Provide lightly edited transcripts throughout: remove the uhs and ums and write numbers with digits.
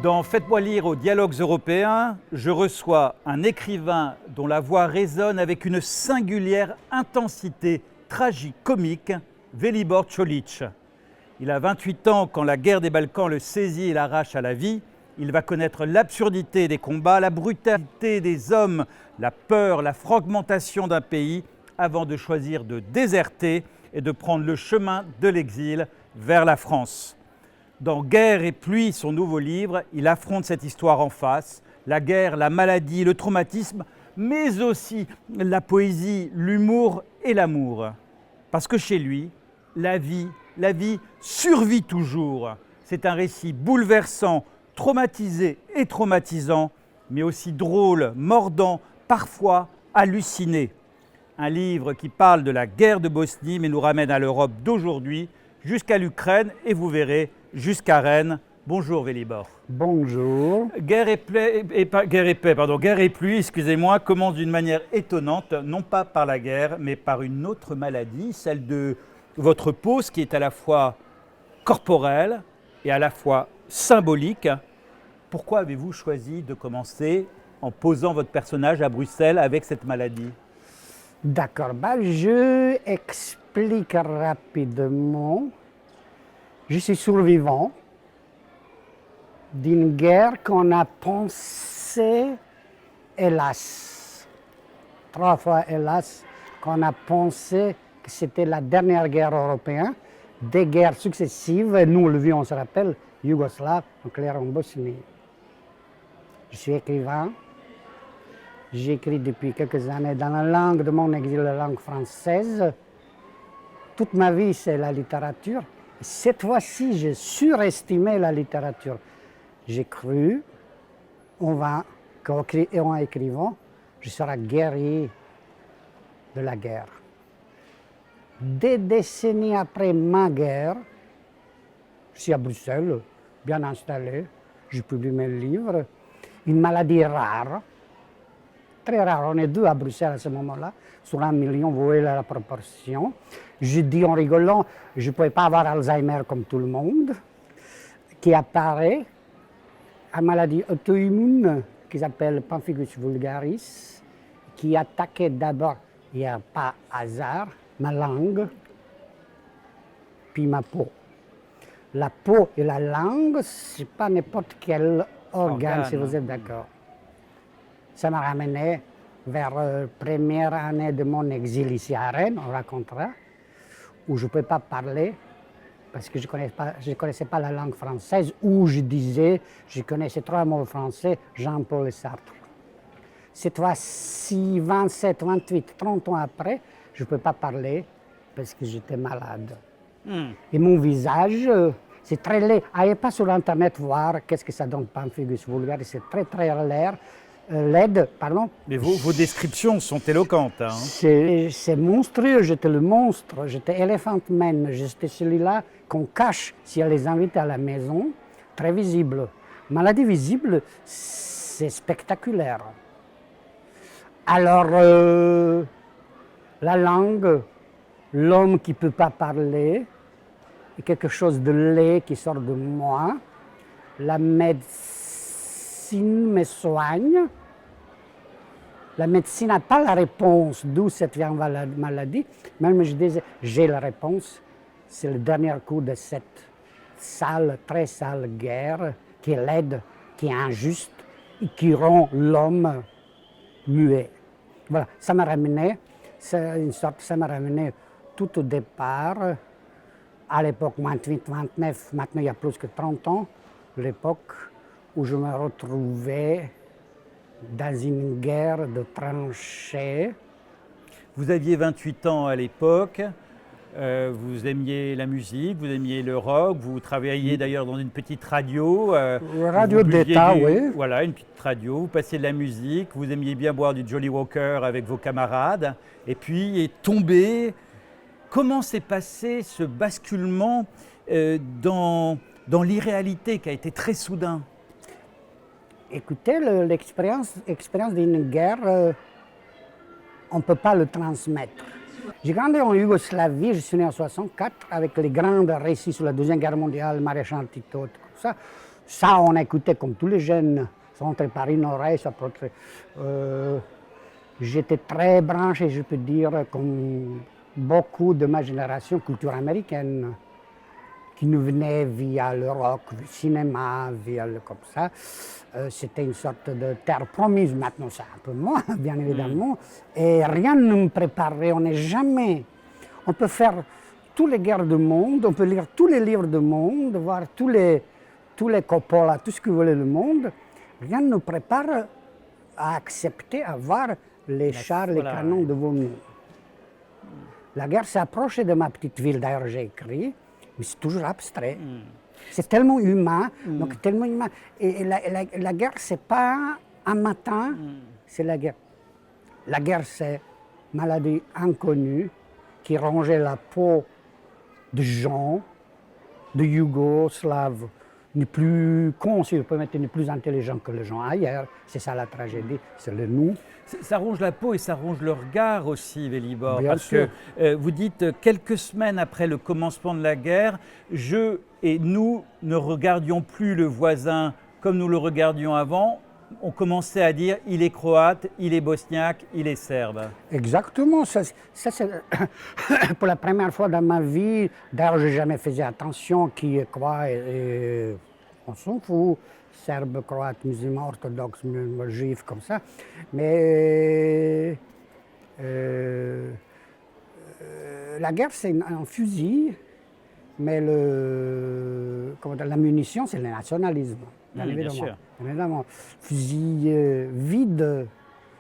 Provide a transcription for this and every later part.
Dans Faites-moi lire aux dialogues européens, je reçois un écrivain dont la voix résonne avec une singulière intensité tragique-comique, Velibor Čolić. Il a 28 ans quand la guerre des Balkans le saisit et l'arrache à la vie. Il va connaître l'absurdité des combats, la brutalité des hommes, la peur, la fragmentation d'un pays, avant de choisir de déserter et de prendre le chemin de l'exil vers la France. Dans Guerre et pluie, son nouveau livre, il affronte cette histoire en face, la guerre, la maladie, le traumatisme, mais aussi la poésie, l'humour et l'amour. Parce que chez lui, la vie survit toujours. C'est un récit bouleversant, traumatisé et traumatisant, mais aussi drôle, mordant, parfois halluciné. Un livre qui parle de la guerre de Bosnie, mais nous ramène à l'Europe d'aujourd'hui, jusqu'à l'Ukraine, et vous verrez, jusqu'à Rennes. Bonjour Velibor. Bonjour. Guerre et pluie, excusez-moi, commence d'une manière étonnante, non pas par la guerre, mais par une autre maladie, celle de votre peau, ce qui est à la fois corporelle et à la fois symbolique. Pourquoi avez-vous choisi de commencer en posant votre personnage à Bruxelles avec cette maladie? D'accord, je explique rapidement. Je suis survivant d'une guerre qu'on a pensé, hélas, 3 fois hélas, qu'on a pensé que c'était la dernière guerre européenne, des guerres successives, nous le vivons, on se rappelle, Yougoslave, donc l'ère en Bosnie. Je suis écrivain, j'écris depuis quelques années dans la langue de mon exil, la langue française. Toute ma vie, c'est la littérature. Cette fois-ci, j'ai surestimé la littérature. J'ai cru, en écrivant, je serai guerrier de la guerre. Des décennies après ma guerre, je suis à Bruxelles, bien installé, je publie mes livres. Une maladie rare, très rare, on est 2 à Bruxelles à ce moment-là, sur 1 million, vous voyez la proportion. Je dis en rigolant, je ne pouvais pas avoir Alzheimer comme tout le monde, qui apparaît, une maladie auto-immune qui s'appelle Pemphigus vulgaris, qui attaquait d'abord, il n'y a pas hasard, ma langue, puis ma peau. La peau et la langue, ce n'est pas n'importe quel organe, si vous êtes d'accord. Ça m'a ramené vers la première année de mon exil ici à Rennes, on racontera, où je ne pouvais pas parler parce que je ne connaissais pas la langue française, où je disais, je connaissais 3 mots français, Jean-Paul Sartre. Cette fois-ci, 27, 28, 30 ans après, je ne pouvais pas parler parce que j'étais malade. Et mon visage, c'est très laid. Allez pas sur Internet voir qu'est-ce que ça donne, Pemphigus vulgaris, c'est très très laid, pardon. Mais vos descriptions sont éloquentes. Hein. C'est monstrueux, j'étais le monstre, j'étais Elephant Man, j'étais celui-là qu'on cache si elle les invite à la maison, très visible. Maladie visible, c'est spectaculaire. Alors, la langue, l'homme qui ne peut pas parler, quelque chose de laid qui sort de moi, la médecine me soigne. La médecine n'a pas la réponse d'où cette maladie. Même je disais, j'ai la réponse. C'est le dernier coup de cette sale, très sale guerre qui est laide, qui est injuste et qui rend l'homme muet. Voilà, ça m'a ramené, ça m'a ramené tout au départ, à l'époque 28-29, maintenant il y a plus que 30 ans, l'époque où je me retrouvais dans une guerre de tranchées. Vous aviez 28 ans à l'époque, vous aimiez la musique, vous aimiez le rock, vous travailliez d'ailleurs dans une petite radio. Radio d'État, oui. Voilà, une petite radio, vous passiez de la musique, vous aimiez bien boire du Jolly Walker avec vos camarades, et puis est tombé. Comment s'est passé ce basculement dans l'irréalité qui a été très soudain? Écoutez, l'expérience d'une guerre, on ne peut pas le transmettre. J'ai grandi en Yougoslavie, je suis né en 1964, avec les grands récits sur la Deuxième Guerre mondiale, Maréchal Tito, tout ça. Ça, on écoutait comme tous les jeunes. Ça entrait par une oreille, ça entrait. J'étais très branché, je peux dire, comme beaucoup de ma génération, culture américaine, qui nous venait via le rock, le cinéma, comme ça. C'était une sorte de terre promise. Maintenant, c'est un peu moins, bien évidemment. Et rien ne me préparait. On n'est jamais. On peut faire toutes les guerres du monde, on peut lire tous les livres du monde, voir tous les Coppola, tout ce que vous voulez du monde. Rien ne nous prépare à accepter, à voir les chars, les canons devant nous. La guerre s'approche de ma petite ville, d'ailleurs j'ai écrit, mais c'est toujours abstrait. C'est tellement humain, donc tellement humain. Et la guerre, c'est pas un matin, c'est la guerre. La guerre, c'est maladie inconnue qui rongeait la peau de gens, de Yougoslaves, ni plus cons, si je peux mettre, ni plus intelligents que les gens ailleurs. C'est ça la tragédie, c'est le nous. Ça ronge la peau et ça ronge le regard aussi, Velibor. Bien parce sûr. que vous dites, quelques semaines après le commencement de la guerre, je et nous ne regardions plus le voisin comme nous le regardions avant. On commençait à dire, il est croate, il est bosniaque, il est serbe. Exactement, ça c'est pour la première fois dans ma vie. D'ailleurs, je n'ai jamais fait attention qui est quoi, et on s'en fout, serbe, croate, musulman, orthodoxe, juif, comme ça. Mais la guerre, c'est un fusil, mais la munition, c'est le nationalisme. Bien évidemment. Fusil vide,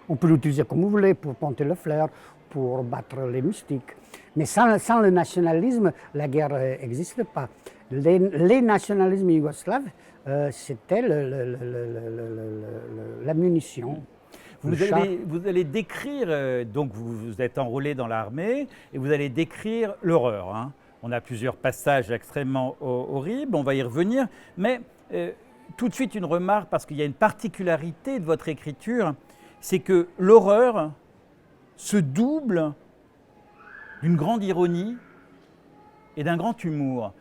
on peut l'utiliser comme vous voulez pour ponter le flair, pour battre les moustiques. Mais sans le nationalisme, la guerre n'existe pas. Les nationalismes yougoslaves, c'était la munition. Vous allez décrire, donc vous êtes enrôlé dans l'armée, et vous allez décrire l'horreur. Hein. On a plusieurs passages extrêmement horribles, on va y revenir, mais tout de suite une remarque, parce qu'il y a une particularité de votre écriture, c'est que l'horreur se double d'une grande ironie et d'un grand humour.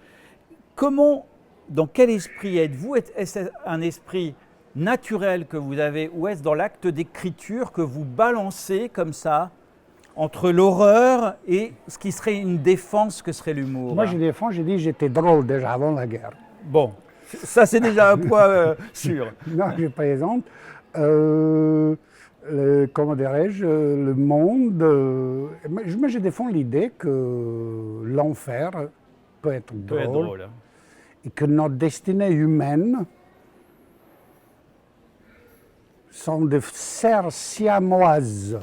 Comment, dans quel esprit êtes-vous? Est-ce un esprit naturel que vous avez, ou est-ce dans l'acte d'écriture que vous balancez comme ça entre l'horreur et ce qui serait une défense que serait l'humour? Moi, je défends, je dis j'étais drôle déjà avant la guerre. Bon, ça c'est déjà un point sûr. Non, je plaisante. Comment dirais-je, le monde. Moi, je défends l'idée que l'enfer peut être drôle. Et que notre destinée humaine sont des sœurs siamoises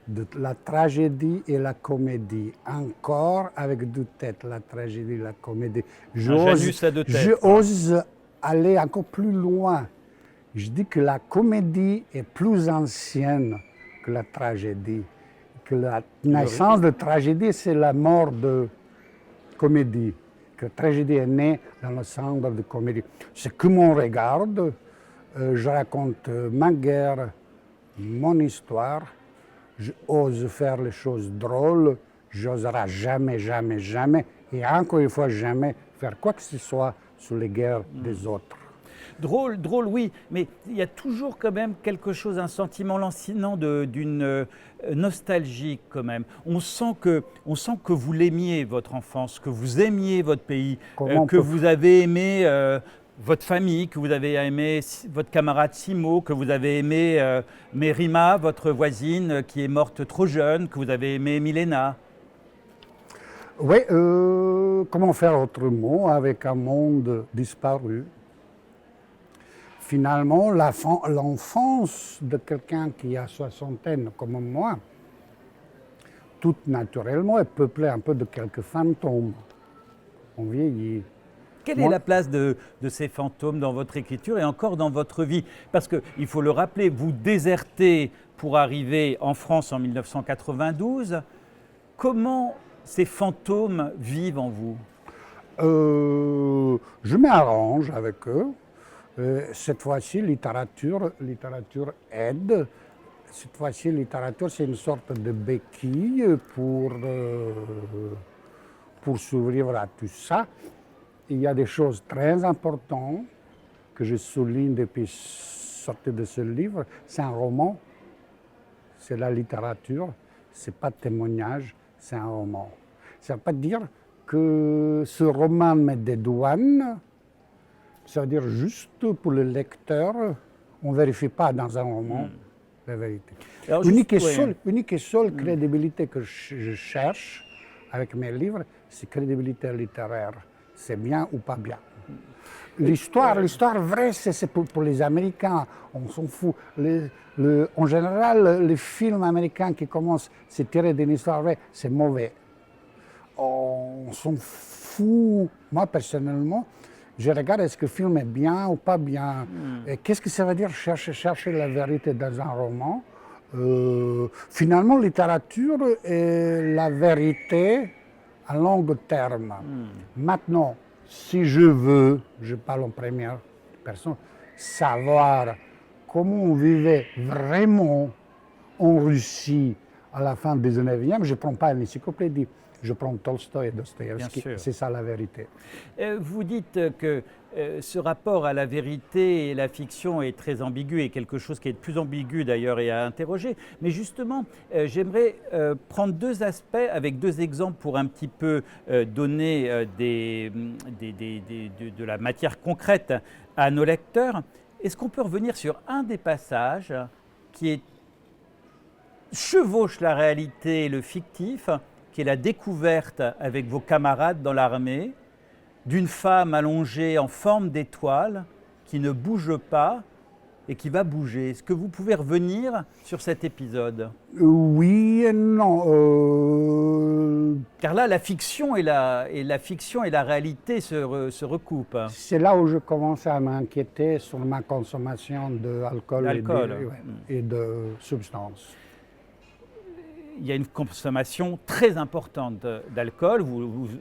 de la tragédie et la comédie, encore avec deux têtes, la tragédie et la comédie. J'ose aller encore plus loin. Je dis que la comédie est plus ancienne que la tragédie, que la naissance de tragédie, c'est la mort de comédie, que la tragédie est née dans le centre de comédie. C'est que mon regard, je raconte ma guerre, mon histoire. J'ose faire les choses drôles, j'oserai jamais, jamais, jamais, et encore une fois jamais, faire quoi que ce soit sur les guerres des autres. Drôle, oui, mais il y a toujours quand même quelque chose, un sentiment lancinant d'une nostalgie quand même. On sent que vous l'aimiez, votre enfance, que vous aimiez votre pays, que vous avez aimé votre famille, que vous avez aimé votre camarade Simo, que vous avez aimé Merima, votre voisine qui est morte trop jeune, que vous avez aimé Milena. Oui, comment faire autrement avec un monde disparu? Finalement, l'enfance de quelqu'un qui a soixantaine comme moi, tout naturellement, est peuplée un peu de quelques fantômes. On vieillit. Quelle est la place de ces fantômes dans votre écriture et encore dans votre vie? Parce qu'il faut le rappeler, vous désertez pour arriver en France en 1992. Comment ces fantômes vivent en vous? Je m'arrange avec eux. Cette fois-ci, littérature aide. Cette fois-ci, littérature, c'est une sorte de béquille pour survivre à tout ça. il y a des choses très importantes que je souligne depuis sortie de ce livre. C'est un roman, c'est la littérature, c'est pas témoignage, c'est un roman. Ça ne veut pas dire que ce roman met des douanes, ça veut dire juste pour le lecteur, on ne vérifie pas dans un roman la vérité. Alors, Unique et ouais. seule crédibilité que je cherche avec mes livres, c'est crédibilité littéraire. C'est bien ou pas bien. L'histoire vraie, c'est pour les Américains. On s'en fout. En général, les films américains qui commencent, c'est tiré d'une histoire vraie, c'est mauvais. On s'en fout. Moi, personnellement, je regarde est-ce que le film est bien ou pas bien. Et qu'est-ce que ça veut dire chercher la vérité dans un roman? Finalement, littérature est la vérité à long terme. Maintenant, si je veux, je parle en première personne, savoir comment on vivait vraiment en Russie à la fin du 19e, je ne prends pas une encyclopédie. Je prends Tolstoï et Dostoïevski, c'est ça la vérité. Vous dites que ce rapport à la vérité et la fiction est très ambigu et quelque chose qui est de plus ambigu d'ailleurs et à interroger. Mais justement, j'aimerais prendre deux aspects avec deux exemples pour un petit peu donner de la matière concrète à nos lecteurs. Est-ce qu'on peut revenir sur un des passages qui chevauche la réalité et le fictif, qui est la découverte avec vos camarades dans l'armée d'une femme allongée en forme d'étoile qui ne bouge pas et qui va bouger. Est-ce que vous pouvez revenir sur cet épisode? Oui et non. Car là, la fiction et la réalité se recoupent. C'est là où je commence à m'inquiéter sur ma consommation d'alcool et de substances. Il y a une consommation très importante d'alcool,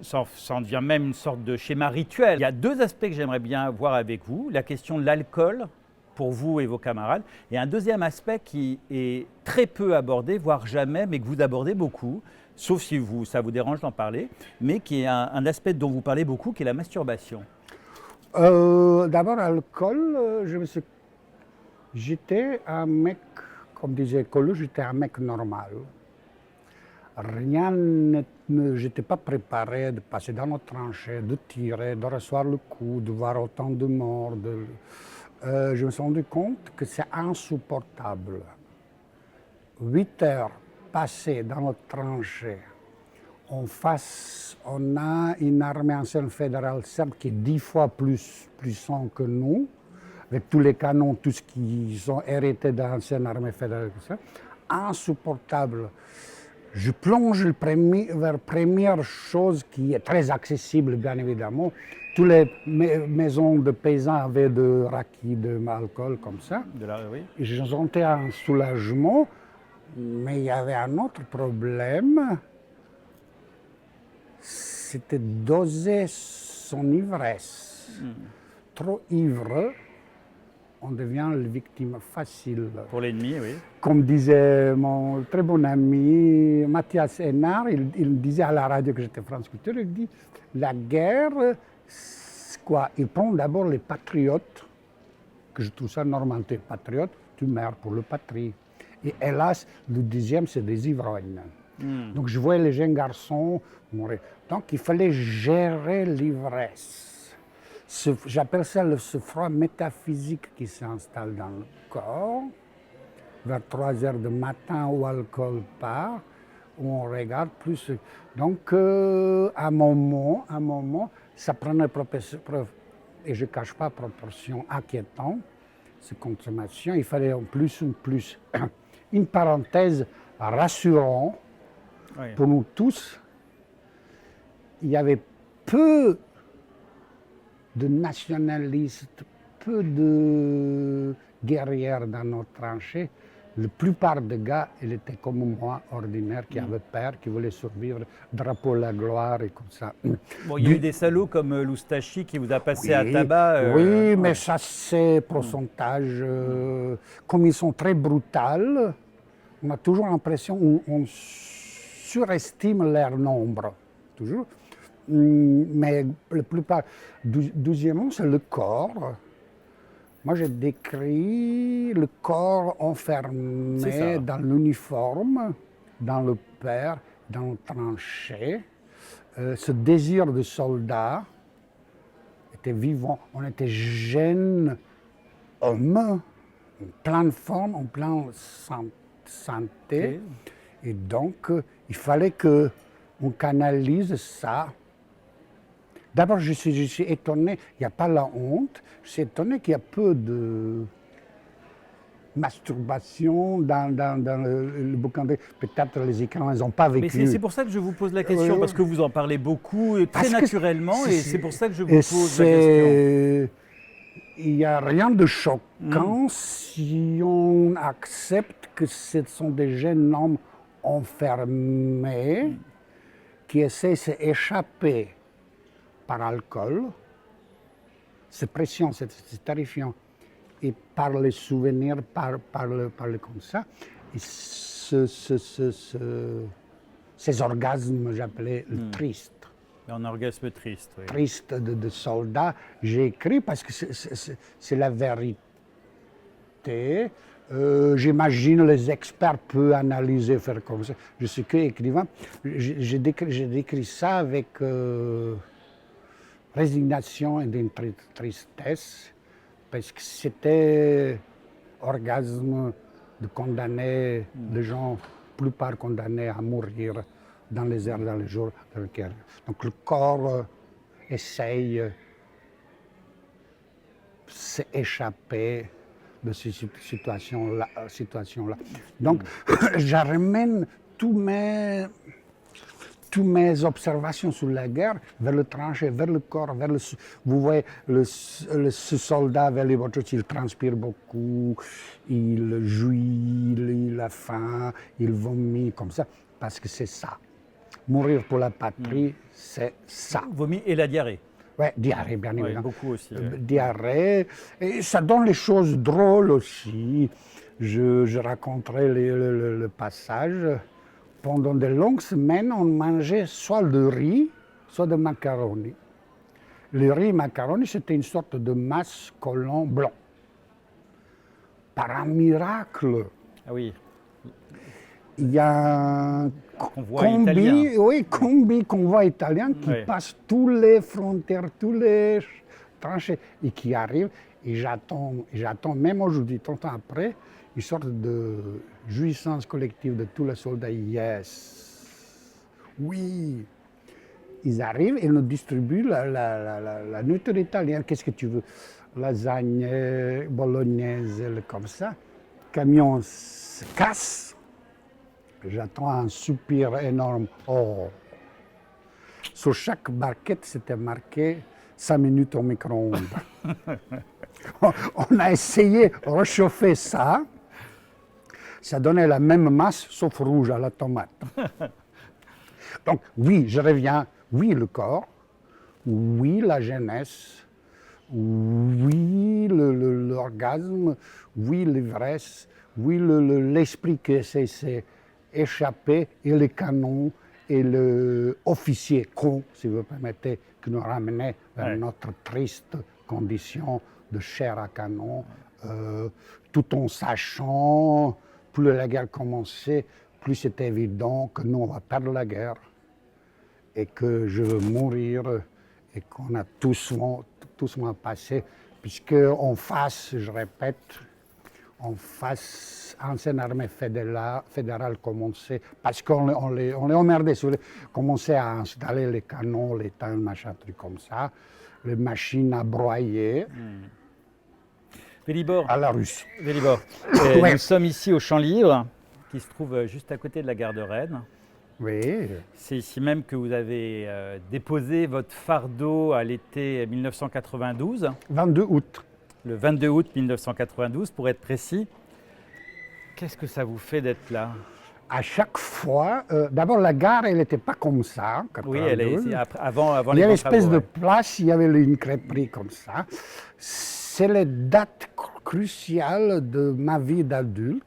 ça devient même une sorte de schéma rituel. Il y a deux aspects que j'aimerais bien voir avec vous, la question de l'alcool pour vous et vos camarades, et un deuxième aspect qui est très peu abordé, voire jamais, mais que vous abordez beaucoup, sauf si ça vous dérange d'en parler, mais qui est un aspect dont vous parlez beaucoup, qui est la masturbation. D'abord, l'alcool, j'étais un mec, comme disait Colu, j'étais un mec normal. Je n'étais pas préparé de passer dans nos tranchées, de tirer, de recevoir le coup, de voir autant de morts. Je me suis rendu compte que c'est insupportable. 8 heures passées dans notre tranchée, on a une armée ancienne fédérale serbe qui est 10 fois plus puissante que nous, avec tous les canons, tout ce qu'ils ont hérité de l'ancienne armée fédérale. Insupportable. Je plonge vers la première chose qui est très accessible, bien évidemment. Toutes les maisons de paysans avaient de raki, de alcool comme ça. Oui. Et je sentais un soulagement, mais il y avait un autre problème. C'était doser son ivresse. Trop ivre, on devient la victime facile. Pour l'ennemi, oui. Comme disait mon très bon ami Mathias Hénard, il disait à la radio que j'étais France Culture, il dit la guerre, c'est quoi? Il prend d'abord les patriotes, que je trouve ça normal, tu es patriote, tu meurs pour le patrie. Et hélas, le deuxième, c'est des ivrognes. Donc je voyais les jeunes garçons mourir. Donc il fallait gérer l'ivresse. J'appelle ça ce froid métaphysique qui s'installe dans le corps. Vers 3 heures du matin où l'alcool part, où on regarde plus. Donc à un moment, ça prenait et je ne cache pas proportion inquiétante, cette consommation. Il fallait en plus une parenthèse rassurante pour nous tous. Il y avait peu de nationalistes, peu de guerrières dans nos tranchées. La plupart des gars, ils étaient comme moi, ordinaires, qui avaient peur, qui voulaient survivre, drapeau la gloire et comme ça. Bon, il y a eu des salauds comme Loustachi qui vous a passé à tabac. Oui, mais ça c'est pourcentage. Comme ils sont très brutaux, on a toujours l'impression qu'on surestime leur nombre. Toujours. Mais la plupart, deuxièmement, c'est le corps. Moi, j'ai décrit le corps C'est enfermé ça. dans l'uniforme, dans le père, dans le tranchée. Ce désir de soldat était vivant. On était jeunes hommes, en pleine forme, en pleine santé. Ok. Et donc, il fallait qu'on canalise ça. D'abord, je suis étonné, il n'y a pas la honte, je suis étonné qu'il y a peu de masturbation dans le bouquin. Peut-être les écrivains n'ont pas Mais vécu. c'est pour ça que je vous pose la question, parce que vous en parlez beaucoup, et très Parce que naturellement, et c'est pour ça que je vous et pose la question. il n'y a rien de choquant si on accepte que ce sont des jeunes hommes enfermés qui essaient de s'échapper par alcool. C'est pression, c'est terrifiant. Et par les souvenirs, par le comme ça. Et ces orgasmes, j'appelais le triste. Un orgasme triste, oui. Triste de soldats, j'ai écrit parce que c'est la vérité. J'imagine les experts peuvent analyser, faire comme ça. Je suis que écrivain. J'ai décrit ça avec résignation et d'une tristesse, parce que c'était orgasme de condamner des gens, plupart condamnés à mourir dans les heures, dans les jours dans lesquels. Donc le corps essaye de s'échapper de ces situations-là. Donc je ramène tous mes observations sur la guerre vers le tranchée, vers le corps, vous voyez, ce soldat vers les voitures, il transpire beaucoup, il jouit, il a faim, il vomit comme ça, parce que c'est ça. Mourir pour la patrie, c'est ça. Vomi et la diarrhée. Ouais, diarrhée, bien Oui, évidemment. beaucoup aussi. Diarrhée, et ça donne les choses drôles aussi. Je raconterai le passage. Pendant de longues semaines, on mangeait soit de riz, soit de macaroni. Le riz et macaroni, c'était une sorte de masse collant blanc. Par un miracle, Ah oui, il y a un convoi italien. convoi italien qui Ouais. passe toutes les frontières, toutes les tranchées et qui arrive. Et j'attends même aujourd'hui, 30 ans après, une sorte de jouissance collective de tous les soldats. Yes, oui, ils arrivent et nous distribuent la nourriture italienne. Qu'est-ce que tu veux? Lasagne, bolognaise, comme ça. Camion se casse. J'attends un soupir énorme. Oh. Sur chaque barquette, c'était marqué 5 minutes au micro-ondes. On a essayé de réchauffer ça. Ça donnait la même masse, sauf rouge à la tomate. Donc, oui, je reviens. Oui, le corps. Oui, la jeunesse. Oui, l'orgasme. Oui, l'ivresse. Oui, l'esprit qui s'est échappé. Et les canons. Et l'officier con, si vous permettez, qui nous ramenait vers notre triste condition de chair à canon, tout en sachant, plus la guerre commençait, plus c'était évident que nous, on va perdre la guerre et que je veux mourir et qu'on a tous passé, puisque en face, je répète, en face, ancienne armée fédérale commençait, parce qu'on les emmerdait, si vous voulez, commençait à installer les canons, les tanks, machin, truc comme ça, les machines à broyer Vélibor, à la russe. Vélibor, Ouais. nous sommes ici au Champ Libre, qui se trouve juste à côté de la gare de Rennes. Oui, C'est ici même que vous avez déposé votre fardeau à l'été 1992, 22 août. le 22 août 1992 pour être précis. Qu'est-ce que ça vous fait d'être là? À chaque fois, d'abord la gare, elle n'était pas comme ça. Oui, elle est 92. avant Il les y a grands l'espèce travaux, de place, il y avait une crêperie comme ça. C'est les dates cruciales de ma vie d'adulte.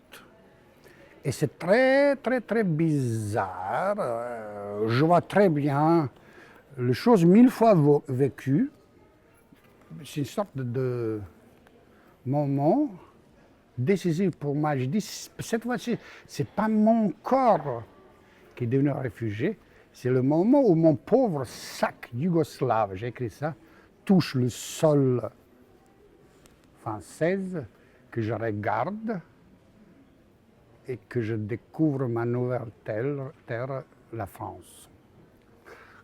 Et c'est très, très, très bizarre. Je vois très bien les choses 1000 fois vécues, c'est une sorte de moment décisif pour moi. Je dis, cette fois-ci, c'est pas mon corps qui est devenu réfugié, c'est le moment où mon pauvre sac yougoslave, j'ai écrit ça, touche le sol français, que je regarde et que je découvre ma nouvelle terre, la France.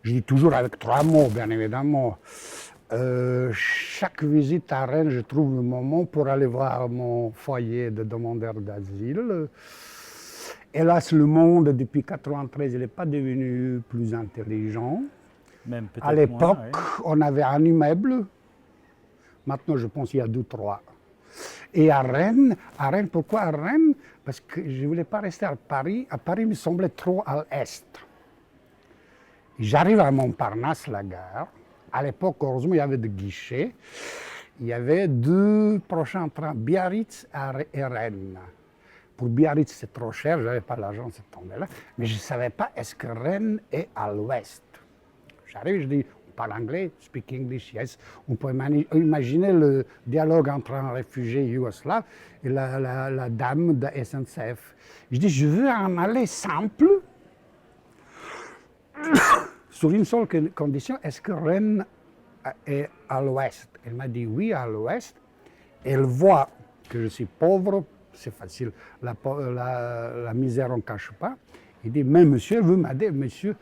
Je dis toujours avec 3 mots, bien évidemment. Chaque visite à Rennes, je trouve le moment pour aller voir mon foyer de demandeurs d'asile. Hélas, le monde, depuis 1993, il n'est pas devenu plus intelligent. Même peut-être À l'époque, moins, on avait un immeuble. Maintenant, je pense qu'il y a 2, 3. Et à Rennes, pourquoi à Rennes? Parce que je ne voulais pas rester à Paris. À Paris, il me semblait trop à l'est. J'arrive à Montparnasse, la gare. À l'époque, heureusement, il y avait des guichets. Il y avait 2 prochains trains, Biarritz et Rennes. Pour Biarritz, c'est trop cher, je n'avais pas l'argent, c'est tombé là. Mais je ne savais pas, est-ce que Rennes est à l'ouest? J'arrive, je dis, on parle anglais, speak English, yes. On peut imaginer le dialogue entre un réfugié yougoslave et la dame de SNCF. Je dis, je veux en aller simple, sur une seule condition, est-ce que Rennes est à l'ouest? Elle m'a dit oui, à l'ouest. Elle voit que je suis pauvre, c'est facile, la misère on ne cache pas. Il dit, mais monsieur, vous m'avez dit, monsieur,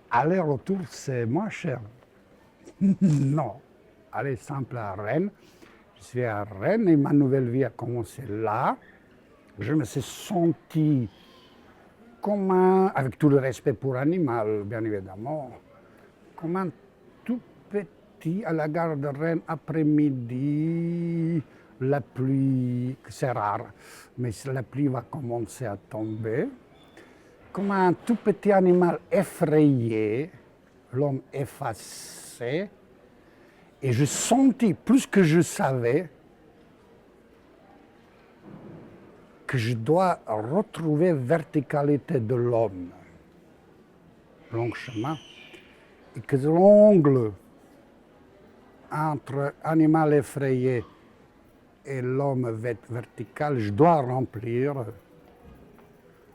aller-retour, c'est moins cher. Non, aller simple à Rennes. Je suis à Rennes et ma nouvelle vie a commencé là. Je me suis senti comme avec tout le respect pour l'animal, bien évidemment, comme un tout petit à la gare de Rennes après-midi, la pluie, c'est rare, mais la pluie va commencer à tomber, comme un tout petit animal effrayé, l'homme effacé, et je sentis, plus que je savais, que je dois retrouver la verticalité de l'homme, long chemin, et que l'angle entre animal effrayé et l'homme vertical, je dois remplir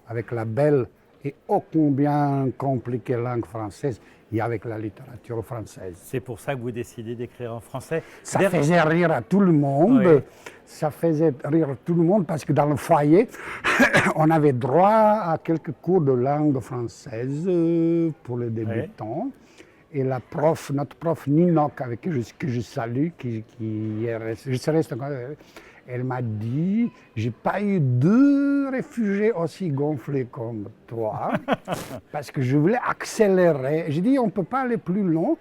avec la belle et ô combien compliquée langue française et avec la littérature française. C'est pour ça que vous décidez d'écrire en français. Ça faisait rire à tout le monde. Oui. Ça faisait rire à tout le monde parce que dans le foyer, on avait droit à quelques cours de langue française pour les débutants. Oui. Et la prof, notre prof Ninok, avec qui je salue, qui est reste encore, elle m'a dit, j'ai pas eu 2 réfugiés aussi gonflés comme toi, parce que je voulais accélérer. J'ai dit, on ne peut pas aller plus long.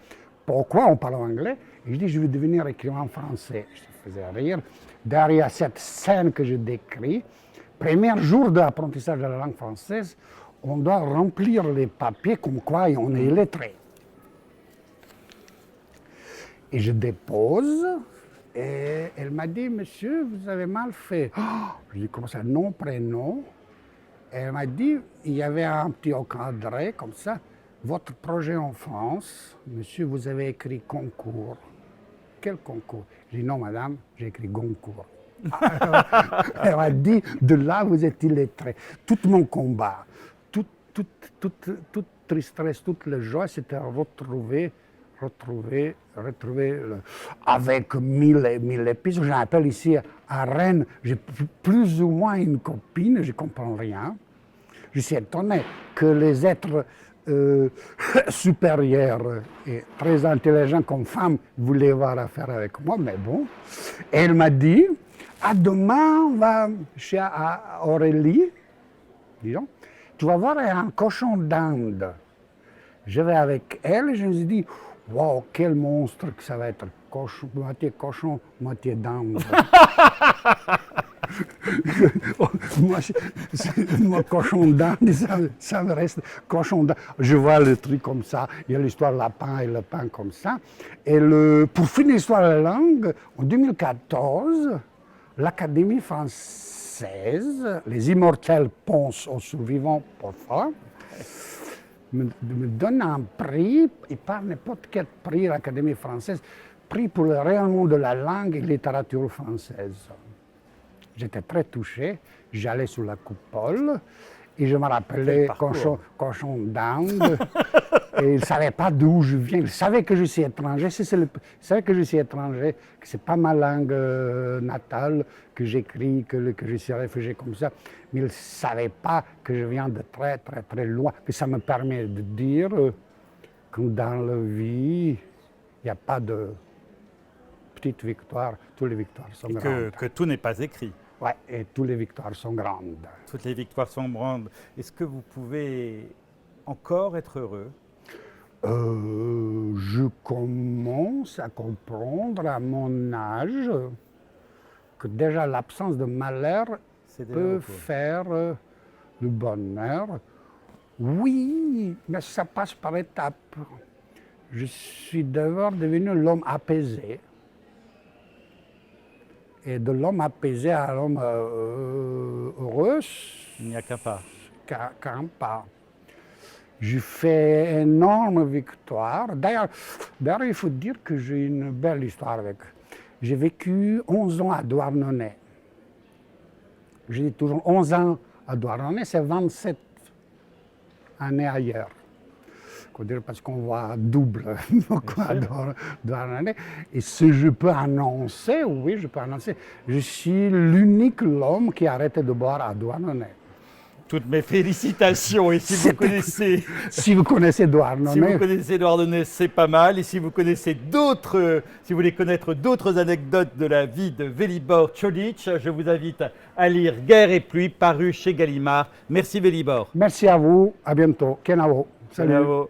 Pourquoi on parle anglais? Et je dis, je vais devenir écrivain français. Je faisais rire. Derrière cette scène que je décris, premier jour d'apprentissage de la langue française, on doit remplir les papiers comme quoi on est illettré. Et je dépose, et elle m'a dit, monsieur, vous avez mal fait. Oh, je dis, comment ça, nom, prénom? Et elle m'a dit, il y avait un petit encadré comme ça, votre projet en France, monsieur, vous avez écrit concours. Quel concours? Je dis, non, madame, j'ai écrit Goncourt. Elle m'a dit, de là, vous êtes illettré. Tout mon combat, toute tristesse, toute la joie, c'était retrouver avec 1000 épisodes. J'appelle ici à Rennes, j'ai plus ou moins une copine, je ne comprends rien. Je suis étonné que les êtres supérieurs et très intelligents comme femme voulaient avoir affaire avec moi, mais bon. Et elle m'a dit, à demain, on va chez Aurélie, disons, tu vas voir un cochon d'Inde. Je vais avec elle et je me suis dit, wow, quel monstre que ça va être, moitié cochon, moitié dinde. Moi, cochon d'Inde, ça me reste cochon d'Inde. Je vois le truc comme ça, il y a l'histoire lapin et le pain comme ça. Et pour finir l'histoire de la langue, en 2014, l'Académie française, les immortels pensent aux survivants parfois, me donne un prix, et pas n'importe quel prix, l'Académie française, prix pour le rayonnement de la langue et littérature française. J'étais très touché, j'allais sous la coupole, et je me rappelais cochon d'Inde, et il ne savait pas d'où je viens, il savait que je suis étranger, il savait que je suis étranger, que ce n'est pas ma langue natale, que j'écris, que je suis réfugié comme ça, mais il ne savait pas que je viens de très très très loin, que ça me permet de dire que dans la vie, il n'y a pas de petite victoire, toutes les victoires sont grandes. Que tout n'est pas écrit. Oui, et toutes les victoires sont grandes. Toutes les victoires sont grandes. Est-ce que vous pouvez encore être heureux? Je commence à comprendre à mon âge que déjà l'absence de malheur peut faire le bonheur. Oui, mais ça passe par étapes. Je suis d'abord devenu l'homme apaisé. Et de l'homme apaisé à l'homme heureux, il n'y a qu'un pas. Qu'un pas. J'ai fait énorme victoire. D'ailleurs, il faut dire que j'ai une belle histoire avec. J'ai vécu 11 ans à Douarnenez. J'ai dit toujours 11 ans à Douarnenez, c'est 27 années ailleurs. Parce qu'on voit double à Douarnenez. Et si je peux annoncer, oui, je peux annoncer, je suis l'unique homme qui a arrêté de boire à Douarnenez. Toutes mes félicitations. Et si vous connaissez... si vous connaissez Douarnenez... Si vous connaissez Douarnenez, c'est pas mal. Et si vous connaissez d'autres... Si vous voulez connaître d'autres anecdotes de la vie de Velibor Čolić, je vous invite à lire Guerre et pluie, paru chez Gallimard. Merci Velibor. Merci à vous. À bientôt. Kenavo. Salut à vous.